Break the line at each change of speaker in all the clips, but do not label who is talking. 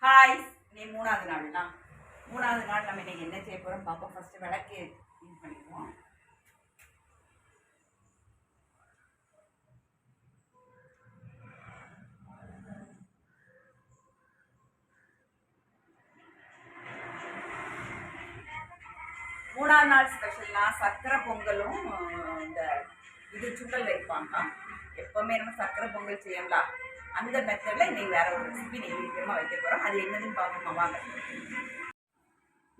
Hi, நீ மூணாவது நாள்னா மூணாவது நாள் நம்ம இன்னைக்கு என்ன செய்ய போகிறோம் பார்ப்போம். ஃபஸ்ட்டு விளக்கு யூஸ் பண்ணிக்குவோம். மூணாவது நாள் ஸ்பெஷல்னா சர்க்கரை பொங்கலும் இந்த சுண்டல் வைப்பாங்க. எப்போவுமே நம்ம சர்க்கரை பொங்கல் செய்யலாம். அந்த மெத்தடில் இன்னைக்கு வேற ஒரு ரெசிபி நெய்வேத்தியமாக வைக்க போகிறோம். அது என்னதுன்னு பார்க்கணுமா வாங்க.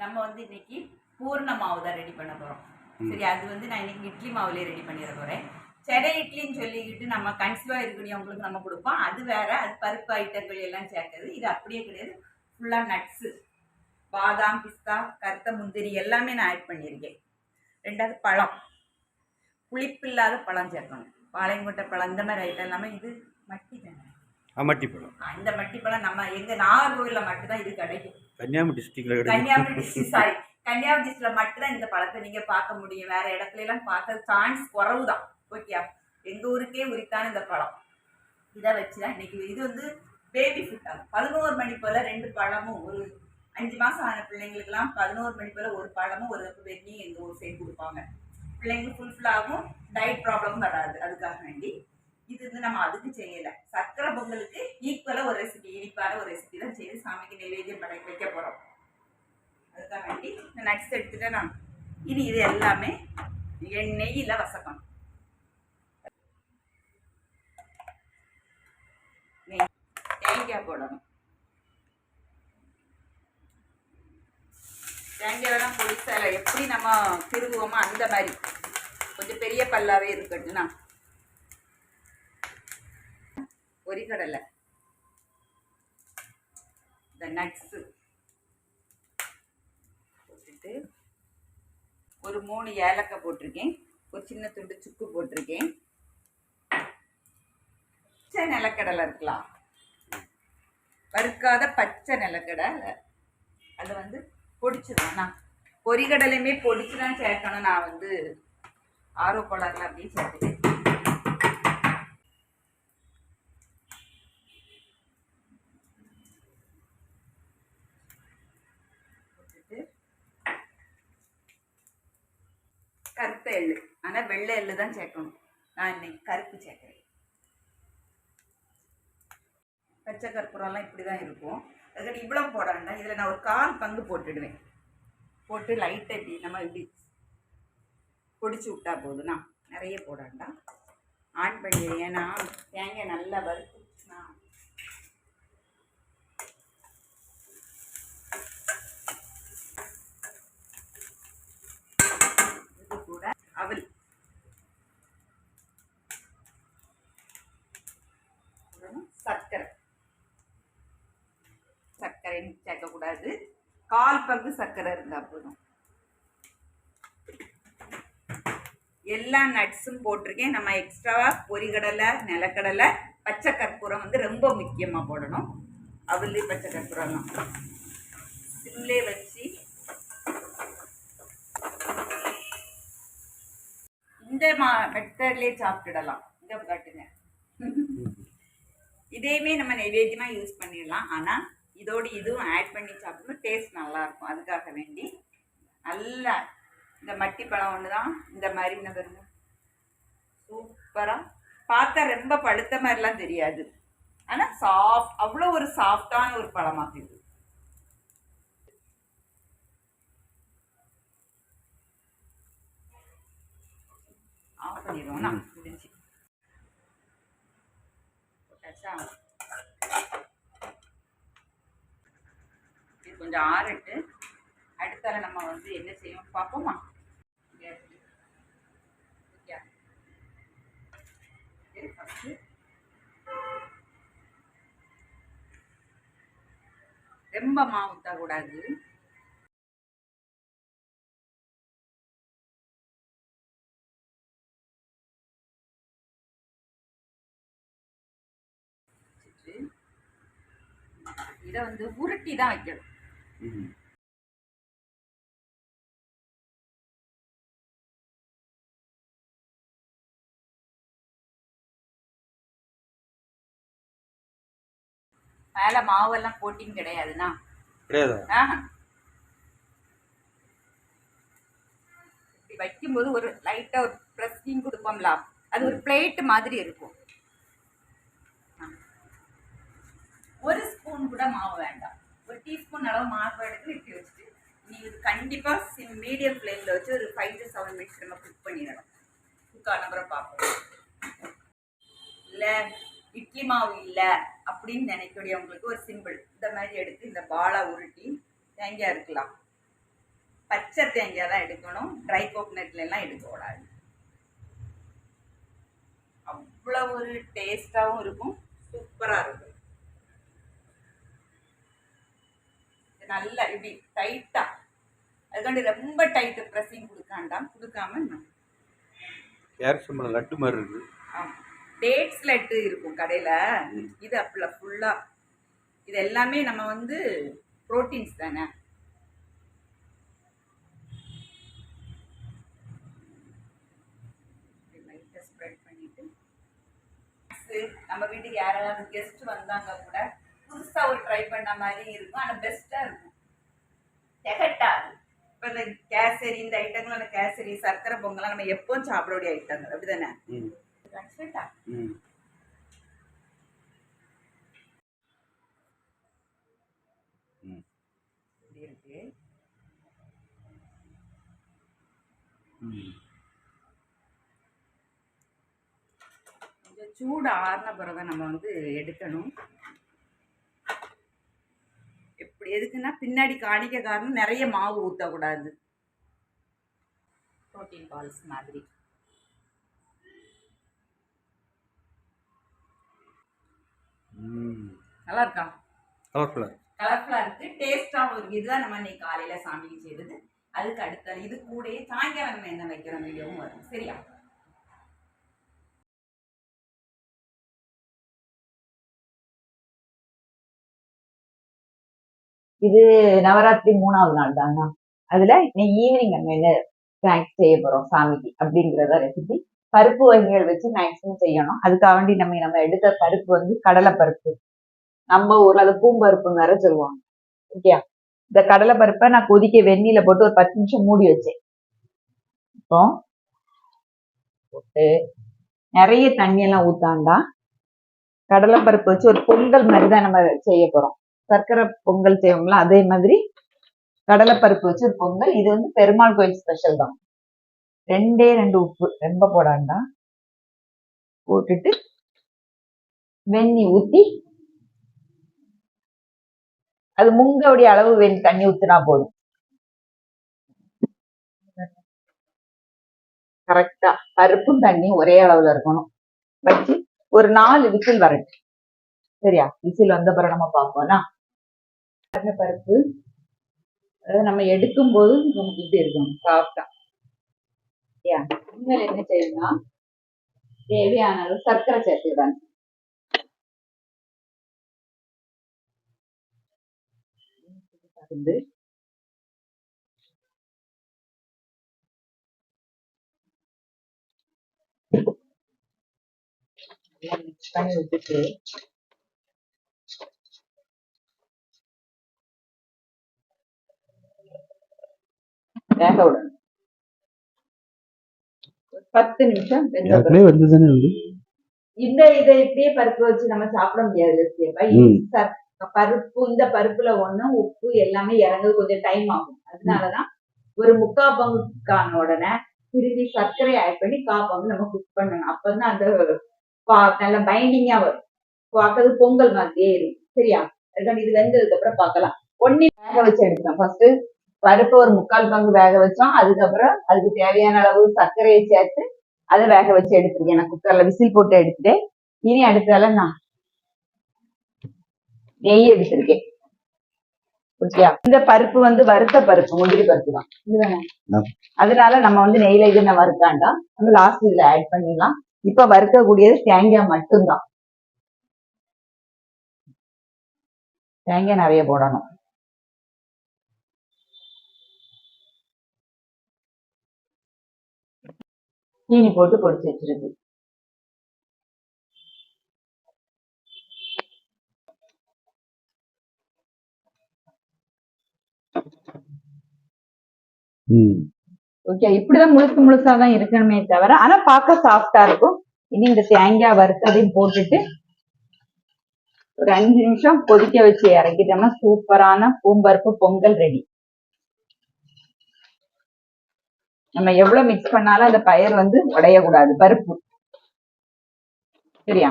நம்ம இன்னைக்கு பூர்ண மாவு தான் ரெடி பண்ண போகிறோம். சரி, அது நான் இன்னைக்கு இட்லி மாவுலேயே ரெடி பண்ணிட போகிறேன். செடை இட்லின்னு சொல்லிக்கிட்டு நம்ம கன்சிவாக இருக்கக்கூடியவங்களுக்கு நம்ம கொடுப்போம். அது வேற, அது பருப்பு ஐட்டங்கள் எல்லாம் சேர்க்குறது. இது அப்படியே கிடையாது, ஃபுல்லாக நட்ஸு, பாதாம், பிஸ்தா, கருத்த முந்திரி எல்லாமே நான் ஆட் பண்ணியிருக்கேன். ரெண்டாவது பழம், புளிப்பு இல்லாத பழம் சேர்க்கணும். பாளையங்கோட்டை பழம் இந்த மாதிரி ஐட்டம் எல்லாமே. இது மட்டி தானே,
மட்டி பழம்.
இந்த மட்டி பழம் நம்ம நாகர்கோவிலில் மட்டும்தான் இது கிடைக்கும்.
கன்னியாகுமரி டிஸ்ட்ரிக்ட்ல
கன்னியாகுமரி டிஸ்ட்ரிக்ட்ல மட்டும்தான் இந்த பழத்தை நீங்க பார்க்க முடியும். வேற இடத்துல எல்லாம் பார்க்க சான்ஸ் குறவு தான். ஓகே, எங்க ஊருக்கே உரித்தான இந்த பழம். இதை வச்சுதான் இன்னைக்கு இது பேபி ஃபுட் ஆகும். 11 மணி போல 2 பழமும், ஒரு 5 மாசம் ஆன பிள்ளைங்களுக்குலாம் 11 மணி போல ஒரு பழமும் ஒரு கப்பு வெந்நி எங்க ஊர் சைடு கொடுப்பாங்க. பிள்ளைங்களுக்கு ஃபுல்ஃபில்லாகும், டயட் ப்ராப்ளமும் வராது. அதுக்காக வேண்டி இது நம்ம அதுக்கு செய்யலை. சர்க்கரை பொங்கலுக்கு ஈக்குவலாக ஒரு ரெசிபி, இனிப்பான ஒரு ரெசிபி தான் செய்து சாமிக்கு நைவேத்தியம் வைக்க போகிறோம். அதுக்காக வேண்டி இந்த நட்ஸ் எடுத்துட்டேன் நான். இனி இது எல்லாமே நெய்யில் வசக்கணும். தேங்காய் போடணும். தேங்காயெல்லாம் பொடிசால எப்படி நம்ம திருவுவோமோ அந்த மாதிரி கொஞ்சம் பெரிய பல்லாவே இருக்கட்டும்னா. பொரிகடலை, இந்த நட்ஸு போட்டுட்டு ஒரு 3 ஏலக்காய் போட்டிருக்கேன். ஒரு சின்ன துண்டு சுக்கு போட்டிருக்கேன். பச்சை நிலக்கடலை இருக்கலாம், வறுக்காத பச்சை நிலக்கடலை. அதை பொடிச்சிடுவேன். நான் பொரிகடலையுமே பொடிச்சு தான் சேர்க்கணும். நான் ஆரோ கோளாறுல அப்படியே சேர்த்துட்டேன். கருத்த எள்ளு, ஆனால் வெள்ளை எள்ளு தான் சேர்க்கணும். நான் இன்னைக்கு கருப்பு சேர்க்கிறேன். பச்சை கற்பூரம்லாம் இப்படி தான் இருக்கும். அதுக்கு இவ்வளோ போட வேண்டாம். இதில் நான் ஒரு 1/4 பங்கு போட்டுடுவேன். போட்டு லைட்டை இப்படி பொடிச்சு விட்டா போதுண்ணா, நிறைய போட வேண்டாம். ஆன் பண்ணிடுவேன். ஏன்னா தேங்காய் நல்லா வறுத்துச்சுன்னா இது கூட அவல் சர்க்கரை சேர்க்கக்கூடாது. 1/4 பங்கு சர்க்கரை இருந்தால் போதும். எல்லா நட்ஸும் போட்டிருக்கேன். நம்ம எக்ஸ்ட்ராவா பொரிகடலை, நிலக்கடலை, பச்சை கற்பூரம் ரொம்ப முக்கியமாக போடணும். அவளி பச்சை கற்பூரம்லாம் சிம்லே வச்சு இந்த மெத்தட்லேயே சாப்பிட்டுடலாம். இதை காட்டுங்க. இதையுமே நம்ம நைவேத்தியமாக யூஸ் பண்ணிடலாம். ஆனால் இதோடு இதுவும் ஆட் பண்ணி சாப்பிடணும், டேஸ்ட் நல்லாயிருக்கும். அதுக்காக வேண்டி நல்லா இந்த மட்டி பழம் ஒன்று தான் இந்த மாதிரி என்ன பாருங்க, சூப்பராக பார்த்தா ரொம்ப பழுத்த மாதிரிலாம் தெரியாது. ஆனால் சாஃப்ட், அவ்வளோ ஒரு சாஃப்டான ஒரு பழமாக இது. ஆஃப் பண்ணிடுவோம். நான் முடிஞ்சு போட்டாச்சா. இது கொஞ்சம் ஆறட்டு. அடுத்தால நம்ம என்ன செய்வோம் பார்ப்போமா. ரொம்ப மாவு ஊற்றக்கூடாது. இதை உருட்டி தான் வைக்கணும். மேலே மாவெல்லாம் கோட்டிங் கிடையாதுண்ணா.
கிடையாதா?
ஆஹா, இப்படி வைக்கும்போது ஒரு லைட்டாக ஒரு ப்ரெஸ்ஸிங் கொடுப்போம்ல, அது ஒரு பிளேட் மாதிரி இருக்கும். ஒரு ஸ்பூன் கூட மாவு வேண்டாம், ஒரு டீஸ்பூன் அளவு மாவு எடுத்து இப்படி வச்சுட்டு நீ இது கண்டிப்பாக மீடியம் ஃப்ளேமில் வச்சு ஒரு 5 to 7 மினிட்ஸ் நம்ம குக் பண்ணிடணும். குக் ஆனப்புறம் பார்ப்போம். இல்லை இட்லி மாவு இல்லை அப்படின்னு நினைக்கக்கூடியவங்களுக்கு ஒரு சிம்பிள் இந்த மாதிரி எடுத்து இந்த பாலா உருட்டி தேங்காய் இருக்கலாம். பச்சை தேங்காய் தான் எடுக்கணும், ட்ரை கோகனட்லாம் எடுக்கக்கூடாது. அவ்வளோ ஒரு டேஸ்டாகவும் இருக்கும், சூப்பராக இருக்கும். நல்லா இப்படி டைட்டா, அதுக்காண்டி ரொம்ப டைட்டு ப்ரெஸ்ஸிங் கொடுக்காம
பேரிச்சம்பழம் லட்டு மாதிரி இருக்குது.
டேட்ஸ் லட்டு இருக்கும் கடையில், இது அப்பல ஃபுல்லாக இது எல்லாமே நம்ம வந்து ப்ரோட்டீன்ஸ் தானே. லைட்டாக ஸ்ப்ரெட் பண்ணிட்டு நம்ம வீட்டுக்கு யாராவது கெஸ்ட் வந்தாங்க கூட புதுசாக ஒரு ட்ரை பண்ண மாதிரி இருக்கும், ஆனால் பெஸ்ட்டாக இருக்கும், திகட்டாது. இப்போ இந்த கேசரி இந்த ஐட்டங்கள், அந்த கேசரி சர்க்கரை பொங்கலாம் நம்ம எப்பவும் சாப்பிடக்கூடிய ஐட்டங்கள் அப்படி தானே. இருக்கு. கொஞ்சம் சூடு ஆறின பிறகு நம்ம வந்து எடுக்கணும். எப்படி எதுக்குன்னா பின்னாடி காணிக்க காரணம் நிறைய மாவு ஊற்றக்கூடாது, ப்ரோட்டீன் பால்ஸ் மாதிரி. நல்லா இருக்கா? கலர்ஃபுல்லாக இருக்கு, டேஸ்டாகவும் இருக்கு. இதுதான் நம்ம இன்னைக்கு காலையில் சாமிக்கு செய்தது. அதுக்கு அடுத்த இது கூடயே சாயங்காலம் நம்ம என்ன வைக்கிற வீடியோவும் வரும். சரியா?
இது நவராத்திரி 3வது நாள் தாங்க. அதுல ஈவினிங் நம்ம என்ன ஸ்நாக்ஸ் செய்ய போறோம் சாமிக்கு அப்படிங்கிறத ரெசிபி. பருப்பு வகைகள் வச்சு மேக்ஸிமம் செய்யணும். அதுக்காக வேண்டி நம்ம எடுத்த பருப்பு வந்து கடலை பருப்பு, நம்ம ஊர்ல அது பூம்பருப்புன்னு வேற சொல்லுவாங்க. ஓகே, இந்த கடலை பருப்பை நான் கொதிக்க வெந்நில போட்டு ஒரு 10 நிமிஷம் மூடி வச்சேன். இப்போ போட்டு நிறைய தண்ணி எல்லாம் ஊத்தாண்டா, கடலை பருப்பு வச்சு ஒரு பொங்கல் மாதிரி தான் நம்ம செய்ய போறோம். சர்க்கரை பொங்கல் செய்வோம்ல அதே மாதிரி கடலைப்பருப்பு வச்சு ஒரு பொங்கல். இது வந்து பெருமாள் கோயில் ஸ்பெஷல் தான். 2 உப்பு, ரொம்ப போடாண்டா, போட்டுட்டு வெந்நி ஊத்தி அது முங்கோடைய அளவு தண்ணி ஊத்துனா போதும். கரெக்டா பருப்பும் தண்ணியும் ஒரே அளவுல இருக்கணும். வச்சு ஒரு 4 விசில் வரட்டும். சரியா? விசில் வந்த பிறகு நம்ம பார்ப்போம்னா, பருப்பு அதாவது நம்ம எடுக்கும் போது நமக்கு இப்படி இருக்கணும் சாஃப்டா. இனிமேல் என்ன செய்யணும்னா தேவையான அளவு சர்க்கரை சேர்த்துக்கிறாங்க. மிக்ஸ் பண்ணி விட்டுட்டு வேக விடணும். 10 நிமிஷம் இந்த இதை இப்படியே பருப்பு வச்சு நம்ம சாப்பிட முடியாது. பருப்பு இந்த பருப்புல ஒண்ணு உப்பு எல்லாமே இறங்குறது கொஞ்சம் டைம் ஆகும். அதனாலதான் ஒரு 3/4 பங்குக்கான உடனே திரும்பி சர்க்கரை ஆட் பண்ணி 1/4 பங்கு நம்ம குக் பண்ணணும். அப்பதான் அந்த நல்ல பைண்டிங்கா வரும், பார்க்கறது பொங்கல் மாதிரியே இருக்கும். சரியா? இது வெந்ததுக்கு அப்புறம் பார்க்கலாம். ஒண்ணு வேக வச்சு எடுக்கலாம். ஃபர்ஸ்ட் பருப்பு ஒரு 3/4 பங்கு வேக வச்சோம். அதுக்கப்புறம் அதுக்கு தேவையான அளவு சர்க்கரையை சேர்த்து அதை வேக வச்சு எடுத்துருக்கேன். நான் குக்கர்ல விசில் போட்டு எடுத்துட்டு, இனி அடுத்தால நான் நெய் எடுத்திருக்கேன். ஓகேயா? இந்த பருப்பு வந்து வறுத்த பருப்பு, முந்திரி பருப்பு தான். அதனால நம்ம வந்து நெய்ல இது வறுத்தாண்டா நம்ம லாஸ்ட் இதுல ஆட் பண்ணிடலாம். இப்ப வறுக்கக்கூடியது தேங்காய் மட்டும்தான். தேங்காய் நிறைய போடணும். சீனி போட்டு பொடிச்சு வச்சிருக்கு. ஓகே, இப்படிதான் முழுசா தான் இருக்கணுமே தவிர, ஆனா பார்க்க சாஃப்டா இருக்கும். இனி இந்த தேங்காய் வறுத்ததையும் போட்டுட்டு ஒரு 5 நிமிஷம் கொதிக்க வச்சு இறக்கிட்டோம்னா சூப்பரான பூம்பருப்பு பொங்கல் ரெடி. நம்ம எவ்வளவு மிக்ஸ் பண்ணாலும் அந்த பயிர் உடையக்கூடாது, பருப்பு. சரியா?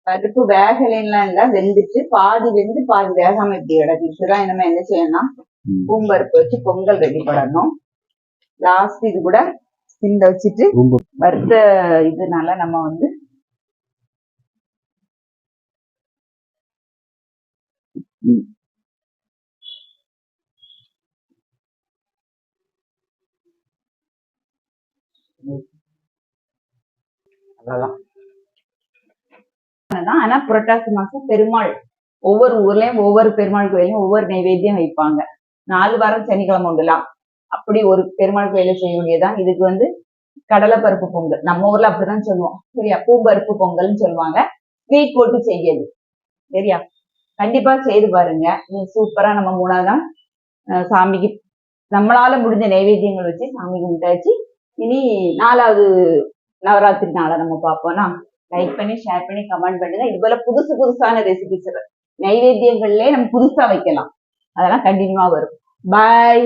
பருப்பு வேகலாம் இல்ல, வெந்துட்டு பாதி வெந்து பாதி வேகாம இப்படி கிடக்குதான். நம்ம என்ன செய்யணும்னா பூம்பருப்பு வச்சு பொங்கல் ரெடி பண்ணணும். லாஸ்ட் இது கூட சிந்த வச்சுட்டு வறுத்த இதனால நம்ம அவ்வளவுதான். ஆனா புரட்டாசி மாசம் பெருமாள் ஒவ்வொரு ஊர்லயும் ஒவ்வொரு பெருமாள் கோயிலையும் ஒவ்வொரு நைவேத்தியம் வைப்பாங்க. 4 வாரம் சனிக்கிழமை உண்டுலாம். அப்படி ஒரு பெருமாள் கோயில செய்யக்கூடியதான். இதுக்கு கடலை பருப்பு பொங்கல், நம்ம ஊர்ல அப்படிதான் சொல்லுவோம். சரியா? பூம்பருப்பு பொங்கல்னு சொல்லுவாங்க. ஸ்வீட் போட்டு செய்யது. சரியா? கண்டிப்பா செய்து பாருங்க. சூப்பரா நம்ம 3ஆவது நாள் சாமிக்கு நம்மளால முடிஞ்ச நைவேத்தியங்கள் வச்சு சாமி கும்பிட்டாச்சு. இனி 4வது நவராத்திரி நாளை நம்ம பார்ப்போம்னா, லைக் பண்ணி ஷேர் பண்ணி கமெண்ட் பண்ணுங்க. இது போல புதுசான ரெசிபிஸ் நைவேத்தியங்கள்லயே நம்ம புதுசா வைக்கலாம். அதெல்லாம் கண்டினியூவா வரும். பாய்.